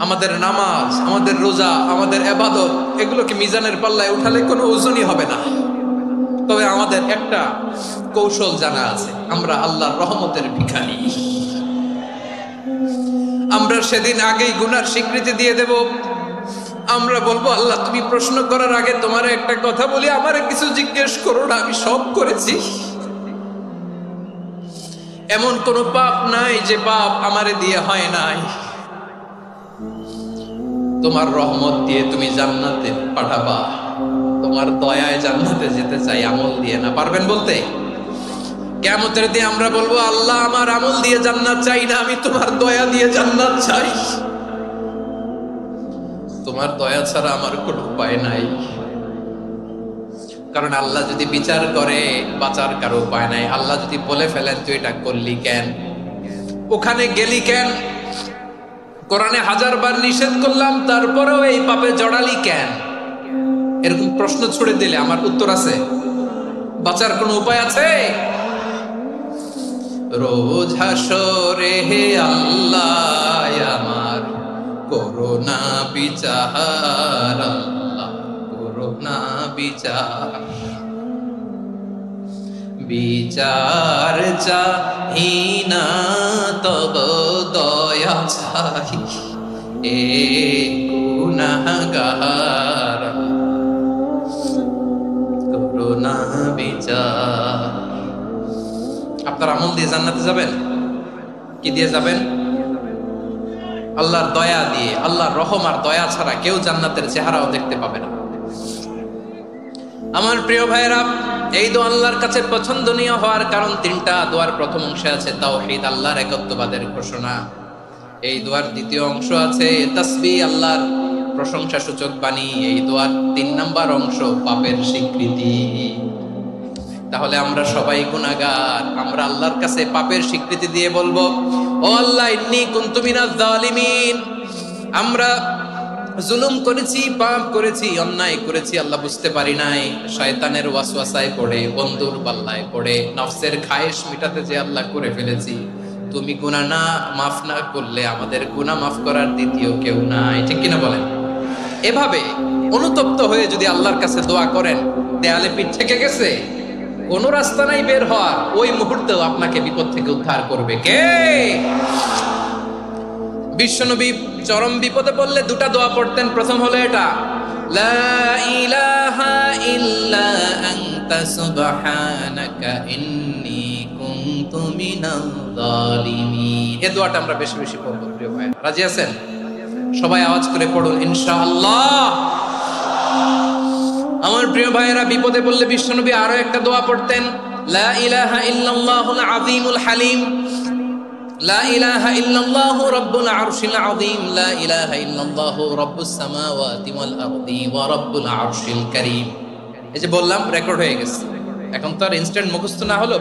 আমাদের নামাজ, আমাদের রোজা, আমাদের ইবাদত এগুলোকে মিজানের পাল্লায় উঠালে কোনো ওজনই হবে না। তবে আমাদের একটা কৌশল জানা আছে, আমরা আল্লাহর রহমতের ভিখারি। আমরা সেদিন আগেই গুনার স্বীকৃতি দিয়ে দেব। আমরা বলবো, আল্লাহ তুমি প্রশ্ন করার আগে তোমার একটা কথা বলি, আমারে কিছু জিজ্ঞেস করো না, আমি সব করেছি। এমন কোন পাপ নাই যে পাপ আমারে দিয়ে হয় নাই। তোমার রহমত দিয়ে তুমি জান্নাতে পাঠাবা, তোমার দয়ায় জান্নাতে যেতে চাই, আমল দিয়ে না। পারবেন বলতে? কিয়ামতের দিন আমরা বলবো, আল্লাহ আমার আমল দিয়ে জান্নাত চাই না, আমি তোমার দয়া দিয়ে জান্নাত চাই। তোমার দয়া ছাড়া আমার কোনো উপায় নাই। কারণ আল্লাহ যদি বিচার করে, বাঁচার কারো উপায় নাই। আল্লাহ যদি বলে ফেলেন তুই এটা করলি কেন, ওখানে গেলি কেন, কোরআনে 1000 বার নিষেধ করলাম তারপরেও এই পাপে জড়ালি কেন, এরকম প্রশ্ন ছুড়ে দিলে আমার উত্তর আছে? বাঁচার কোনো উপায় আছে? রোজ হাসরে হে আল্লাহ আমার করোনা বিচার, আল্লাহ করোনা বিচার, বিচার চাহি না তব দয়া চাই, এ গুনাহগার করোনা বিচার। আপনার আমল দিয়ে জান্নাতে যাবেন? কি দিয়ে যাবেন? আল্লাহর দয়া দিয়ে। আল্লাহর রহম আর দয়া ছাড়া কেউ জান্নাতের চেহারাও দেখতে পাবে না। আমার প্রিয় ভাইরা, এই দোয়া আল্লাহর কাছে পছন্দনীয় হওয়ার কারণ তিনটা। দোয়ার প্রথম অংশে আছে তাওহীদ, আল্লাহর একত্ববাদের ঘোষণা। এই দোয়ার দ্বিতীয় অংশ আছে তাসবিহ, আল্লাহর প্রশংসা সূচক বাণী। এই দোয়ার 3 নাম্বার অংশ পাপের স্বীকৃতি। তাহলে আমরা সবাই গুনাহগার। আমরা আল্লাহর কাছে পাপের স্বীকৃতি দিয়ে বলবো, ও আল্লাহ ইন্নী কুনতু মিনাজ জালিমিন, আমরা জুলুম করেছি, পাপ করেছি, অন্যায় করেছি, আল্লাহ বুঝতে পারি নাই, শয়তানের ওয়াসওয়াসায় পড়ে, বন্ধুর পাল্লায় পড়ে, নফসের খায়েশ মিটাতে যে আল্লাহ করে ফেলেছি। তুমি গুনাহ না মাফ না করলে আমাদের গুনাহ মাফ করার দ্বিতীয় কেউ নাই। ঠিক কিনা বলেন? এভাবে অনুতপ্ত হয়ে যদি আল্লাহর কাছে দোয়া করেন, দেয়ালে পিঠ থেকে গেছে, কোন রাস্তা নাই বের হওয়ার, ওই মুহূর্তেও আপনাকে বিপদ থেকে উদ্ধার করবে কে? বিশ্বনবী চরম বিপদে পড়লে 2টা দোয়া পড়তেন। প্রথম হলো এটা, লা ইলাহা ইল্লা আনতা সুবহানাকা ইন্নী কুনতু মিনাজ জালিমিন। এই দোয়াটা আমরা বেশি বেশি পড়ব প্রিয় ভাই। রাজি আছেন? সবাই আওয়াজ করে পড়ুন ইনশাআল্লাহ। আমার প্রিয় ভাইয়েরা, বিপদে পড়লে বিশ্বনবী আরো একটা দোয়া পড়তেন, লা ইলাহা ইল্লাল্লাহুল আযীমুল হালিম, লা ইলাহা ইল্লাল্লাহু রাব্বুল আরশিল আযীম, লা ইলাহা ইল্লাল্লাহু রাব্বুস সামাওয়াতি ওয়াল আরদি ওয়া রাব্বুল আরশিল কারীম। এই যে বললাম, রেকর্ড হয়ে গেছে। এখন তো আর ইনস্ট্যান্ট মুখস্থ না হলো।